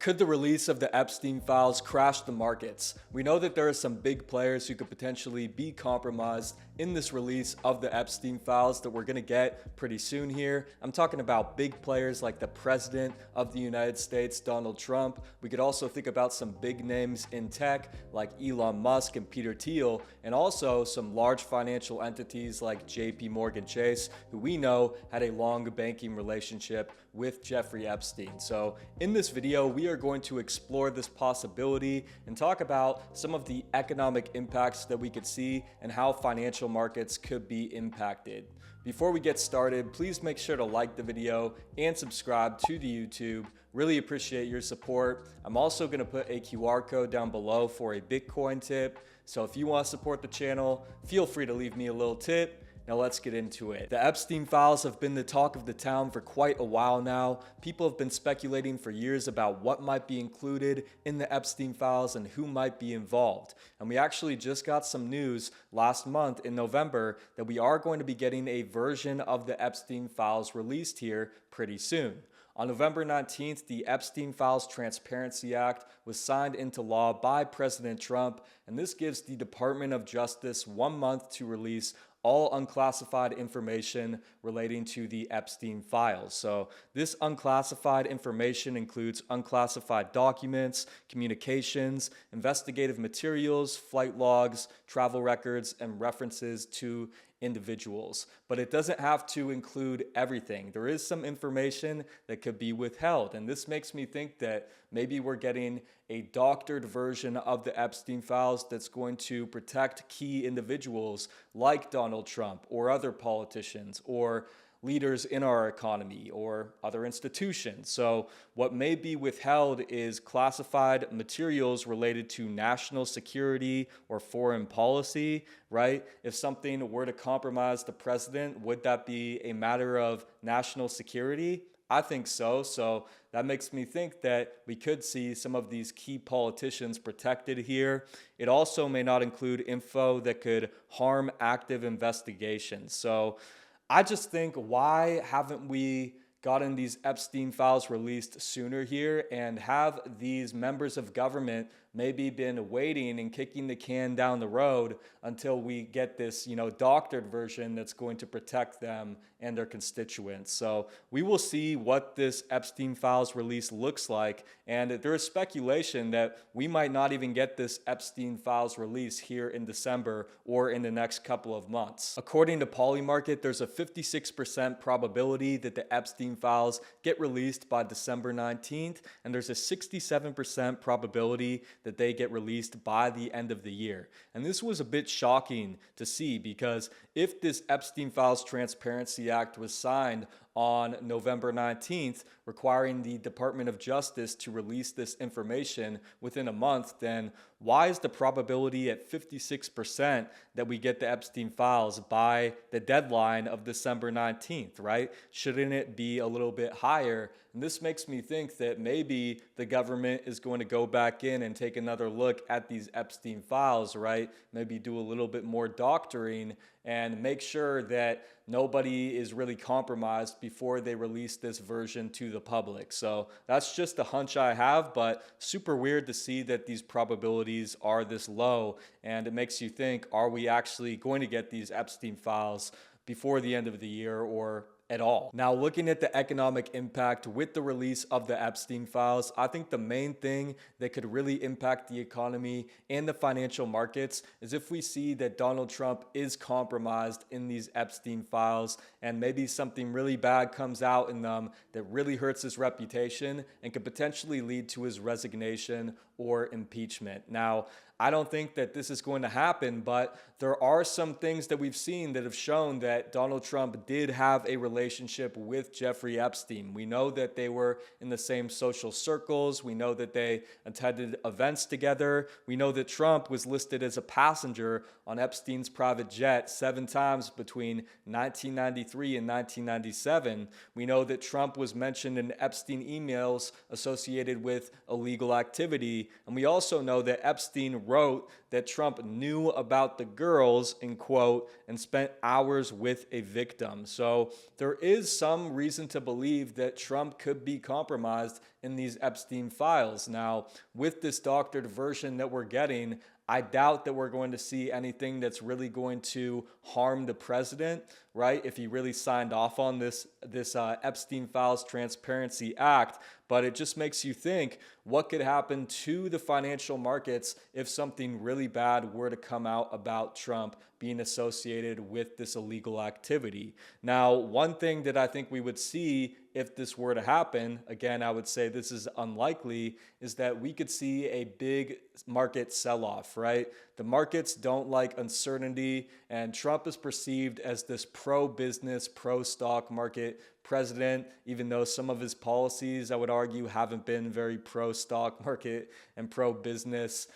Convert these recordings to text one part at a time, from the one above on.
Could the release of the Epstein Files crash the markets? We know that there are some big players who could potentially be compromised in this release of the Epstein Files that we're going to get pretty soon here. I'm talking about big players like the President of the United States, Donald Trump. We could also think about some big names in tech like Elon Musk and Peter Thiel, and also some large financial entities like JP Morgan Chase, who we know had a long banking relationship with Jeffrey Epstein. So in this video, we are going to explore this possibility and talk about some of the economic impacts that we could see and how financial markets could be impacted. Before we get started, please make sure to like the video and subscribe to the YouTube. Really appreciate your support. I'm also going to put a QR code down below for a Bitcoin tip. So if you want to support the channel, feel free to leave me a little tip. Now let's get into it. The Epstein Files have been the talk of the town for quite a while now. People have been speculating for years about what might be included in the Epstein Files and who might be involved. And we actually just got some news last month in November that we are going to be getting a version of the Epstein Files released here pretty soon. On November 19th, the Epstein Files Transparency Act was signed into law by President Trump, and this gives the Department of Justice 1 month to release all unclassified information relating to the Epstein Files. So this unclassified information includes unclassified documents, communications, investigative materials, flight logs, travel records, and references to individuals. But it doesn't have to include everything. There is some information that could be withheld, and this makes me think that maybe we're getting a doctored version of the Epstein Files that's going to protect key individuals like Donald Trump or other politicians or leaders in our economy or other institutions. So what may be withheld is classified materials related to national security or foreign policy, right? If something were to compromise the president, would that be a matter of national security? I think so. So that makes me think that we could see some of these key politicians protected here. It also may not include info that could harm active investigations. So I just think, why haven't we gotten these Epstein Files released sooner here, and have these members of government maybe been waiting and kicking the can down the road until we get this, doctored version that's going to protect them and their constituents. So we will see what this Epstein Files release looks like, and there is speculation that we might not even get this Epstein Files release here in December or in the next couple of months. According to Polymarket, there's a 56% probability that the Epstein Files get released by December 19th, and there's a 67% probability that they get released by the end of the year. And this was a bit shocking to see, because if this Epstein Files Transparency Act was signed on November 19th, requiring the Department of Justice to release this information within a month, then why is the probability at 56% that we get the Epstein Files by the deadline of December 19th, right? Shouldn't it be a little bit higher? And this makes me think that maybe the government is going to go back in and take another look at these Epstein Files, right? Maybe do a little bit more doctoring and make sure that nobody is really compromised before they release this version to the public. So that's just a hunch I have, but super weird to see that these probabilities are this low. And it makes you think, are we actually going to get these Epstein Files before the end of the year or at all? Now, looking at the economic impact with the release of the Epstein Files, I think the main thing that could really impact the economy and the financial markets is if we see that Donald Trump is compromised in these Epstein Files, and maybe something really bad comes out in them that really hurts his reputation and could potentially lead to his resignation or impeachment. Now, I don't think that this is going to happen, but there are some things that we've seen that have shown that Donald Trump did have a relationship with Jeffrey Epstein. We know that they were in the same social circles. We know that they attended events together. We know that Trump was listed as a passenger on Epstein's private jet 7 times between 1993 and 1997. We know that Trump was mentioned in Epstein emails associated with illegal activity. And we also know that Epstein wrote that Trump knew about the girls, in quote, and spent hours with a victim. So there there is some reason to believe that Trump could be compromised in these Epstein files. Now, with this doctored version that we're getting, I doubt that we're going to see anything that's really going to harm the president, right? If he really signed off on this Epstein Files Transparency Act. But it just makes you think, what could happen to the financial markets if something really bad were to come out about Trump being associated with this illegal activity? Now, one thing that I think we would see if this were to happen, again, I would say this is unlikely, is that we could see a big market sell-off, right? The markets don't like uncertainty, and Trump is perceived as this pro-business, pro-stock market president, even though some of his policies, I would argue, haven't been very pro-stock market and pro-business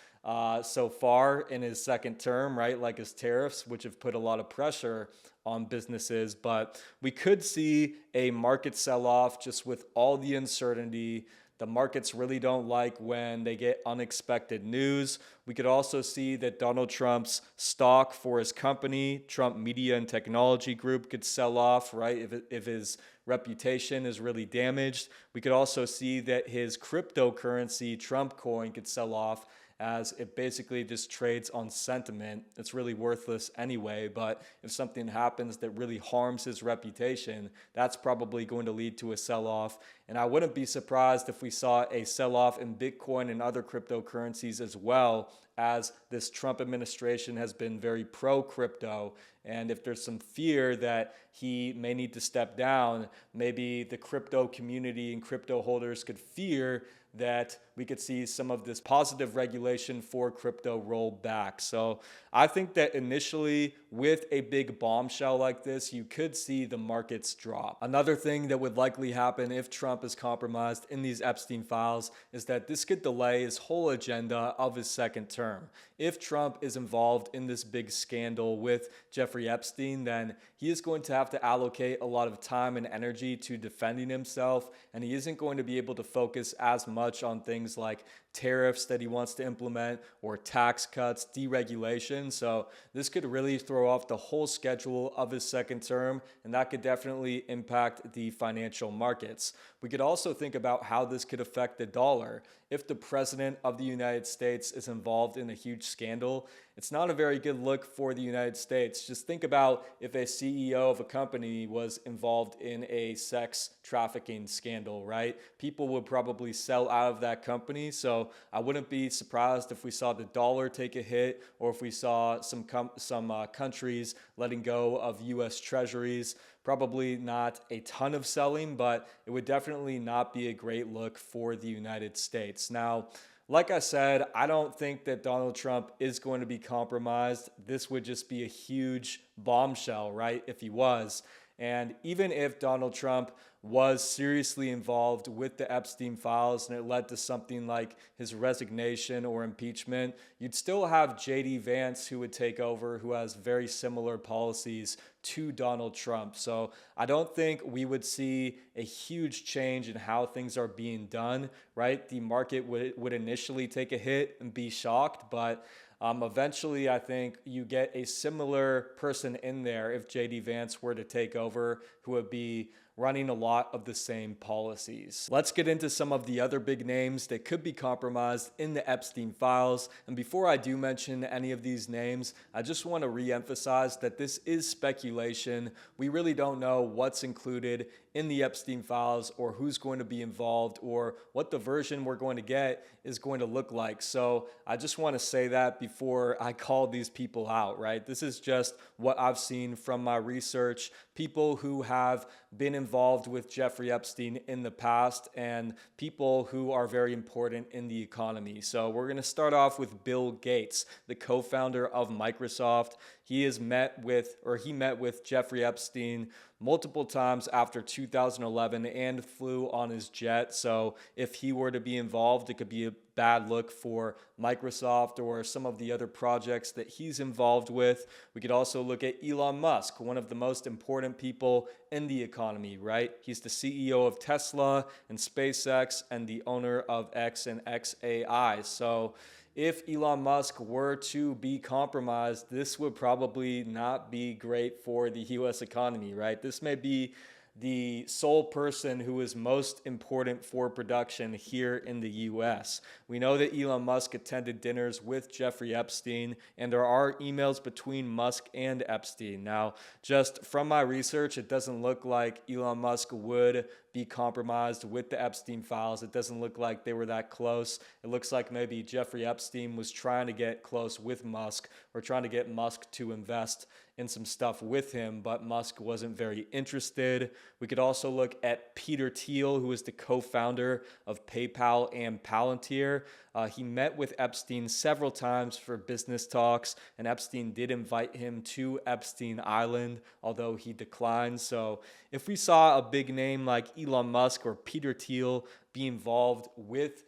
so far in his second term, right? Like his tariffs, which have put a lot of pressure on businesses. But we could see a market sell-off just with all the uncertainty. The markets really don't like when they get unexpected news. We could also see that Donald Trump's stock for his company, Trump Media and Technology Group, could sell off, right? If his reputation is really damaged. We could also see that his cryptocurrency, Trump coin, could sell off, as it basically just trades on sentiment. It's really worthless anyway, but if something happens that really harms his reputation, that's probably going to lead to a sell-off. And I wouldn't be surprised if we saw a sell-off in Bitcoin and other cryptocurrencies as well, as this Trump administration has been very pro-crypto. And if there's some fear that he may need to step down, maybe the crypto community and crypto holders could fear that we could see some of this positive regulation for crypto roll back. So I think that initially, with a big bombshell like this, you could see the markets drop. Another thing that would likely happen if Trump is compromised in these Epstein files is that this could delay his whole agenda of his second term. If Trump is involved in this big scandal with Jeffrey Epstein, then he is going to have to allocate a lot of time and energy to defending himself, and he isn't going to be able to focus as much on things like tariffs that he wants to implement or tax cuts, deregulation. So this could really throw off the whole schedule of his second term, and that could definitely impact the financial markets. We could also think about how this could affect the dollar. If the president of the United States is involved in a huge scandal, it's not a very good look for the United States. Just think about if a CEO of a company was involved in a sex trafficking scandal, right? People would probably sell out of that company. So I wouldn't be surprised if we saw the dollar take a hit, or if we saw some countries letting go of U.S. treasuries. Probably not a ton of selling, but it would definitely not be a great look for the United States. Now, like I said, I don't think that Donald Trump is going to be compromised. This would just be a huge bombshell, right, if he was. And even if Donald Trump was seriously involved with the Epstein files and it led to something like his resignation or impeachment, you'd still have J.D. Vance who would take over, who has very similar policies to Donald Trump. So I don't think we would see a huge change in how things are being done, right? The market would initially take a hit and be shocked, but eventually, I think you get a similar person in there if J.D. Vance were to take over, who would be running a lot of the same policies. Let's get into some of the other big names that could be compromised in the Epstein files. And before I do mention any of these names, I just want to re-emphasize that this is speculation. We really don't know what's included in the Epstein files or who's going to be involved or what the version we're going to get is going to look like. So I just want to say that before I call these people out, right? This is just what I've seen from my research. People who have been involved with Jeffrey Epstein in the past and people who are very important in the economy. So we're going to start off with Bill Gates, the co-founder of Microsoft. He met with Jeffrey Epstein multiple times after 2011 and flew on his jet. So if he were to be involved, it could be a bad look for Microsoft or some of the other projects that he's involved with. We could also look at Elon Musk, one of the most important people in the economy, right? He's the CEO of Tesla and SpaceX and the owner of X and XAI. So if Elon Musk were to be compromised, this would probably not be great for the US economy, right? This may be the sole person who is most important for production here in the US. We know that Elon Musk attended dinners with Jeffrey Epstein, and there are emails between Musk and Epstein. Now, just from my research, it doesn't look like Elon Musk would be compromised with the Epstein files. It doesn't look like they were that close. It looks like maybe Jeffrey Epstein was trying to get close with Musk, or trying to get Musk to invest in some stuff with him, but Musk wasn't very interested. We could also look at Peter Thiel, who is the co-founder of PayPal and Palantir. He met with Epstein several times for business talks, and Epstein did invite him to Epstein Island, although he declined. So if we saw a big name like Elon Musk or Peter Thiel be involved with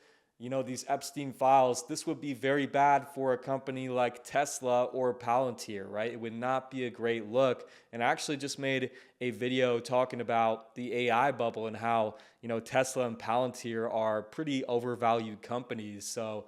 these Epstein files, this would be very bad for a company like Tesla or Palantir, right? It would not be a great look. And I actually just made a video talking about the AI bubble and how, Tesla and Palantir are pretty overvalued companies. So,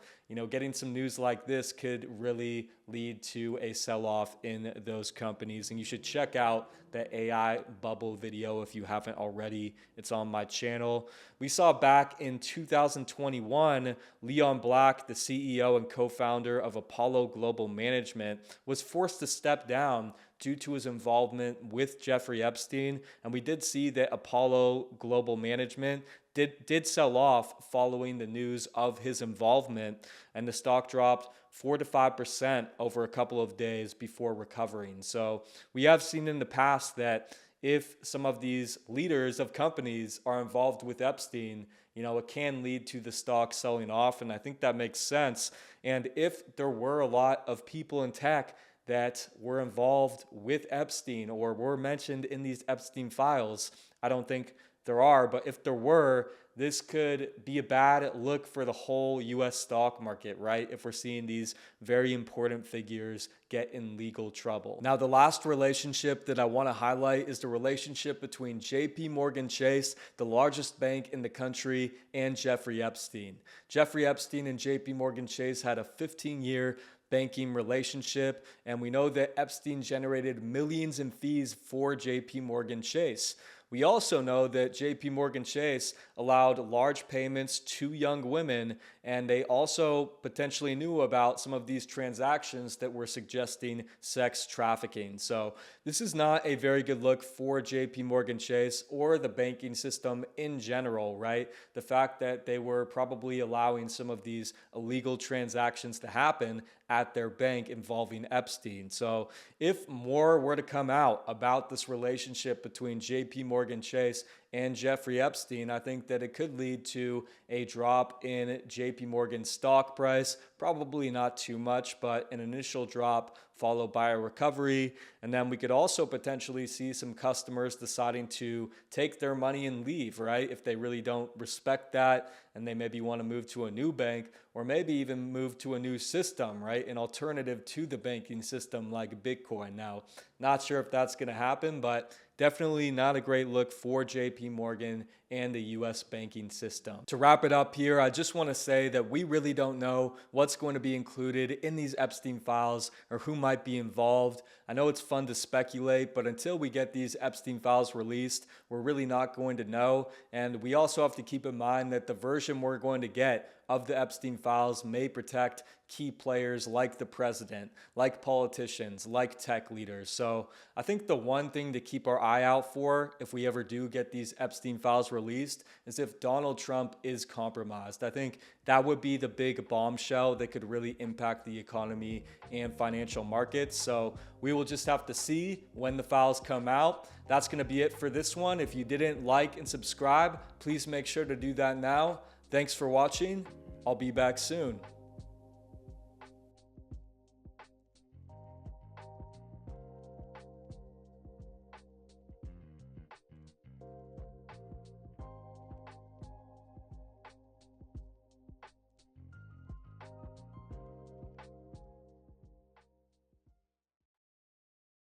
getting some news like this could really lead to a sell-off in those companies. And you should check out the AI bubble video if you haven't already. It's on my channel. We saw back in 2021, Leon Black, the CEO and co-founder of Apollo Global Management, was forced to step down due to his involvement with Jeffrey Epstein. And we did see that Apollo Global Management did sell off following the news of his involvement, and the stock dropped 4 to 5% over a couple of days before recovering. So we have seen in the past that if some of these leaders of companies are involved with Epstein, it can lead to the stock selling off, and I think that makes sense. And if there were a lot of people in tech that were involved with Epstein or were mentioned in these Epstein files, I don't think there are, but if there were, this could be a bad look for the whole US stock market, right? If we're seeing these very important figures get in legal trouble. Now, the last relationship that I want to highlight is the relationship between JP Morgan Chase, the largest bank in the country, and Jeffrey Epstein. Jeffrey Epstein and JP Morgan Chase had a 15-year banking relationship, and we know that Epstein generated millions in fees for JP Morgan Chase. We also know that JP Morgan Chase allowed large payments to young women, and they also potentially knew about some of these transactions that were suggesting sex trafficking. So this is not a very good look for JP Morgan Chase or the banking system in general, right? The fact that they were probably allowing some of these illegal transactions to happen at their bank involving Epstein. So if more were to come out about this relationship between JP Morgan Chase and Jeffrey Epstein, I think that it could lead to a drop in JP Morgan's stock price. Probably not too much, but an initial drop followed by a recovery. And then we could also potentially see some customers deciding to take their money and leave, right? If they really don't respect that and they maybe want to move to a new bank, or maybe even move to a new system, right? An alternative to the banking system like Bitcoin. Now, not sure if that's going to happen, but definitely not a great look for JP Morgan and the US banking system. To wrap it up here, I just want to say that we really don't know what's going to be included in these Epstein files or who might be involved. I know it's fun to speculate, but until we get these Epstein files released, we're really not going to know. And we also have to keep in mind that the version we're going to get of the Epstein files may protect key players like the president, like politicians, like tech leaders. So I think the one thing to keep our eye out for if we ever do get these Epstein files released is if Donald Trump is compromised. I think that would be the big bombshell that could really impact the economy and financial markets. So we will just have to see when the files come out. That's going to be it for this one. If you didn't like and subscribe, please make sure to do that now. Thanks for watching. I'll be back soon.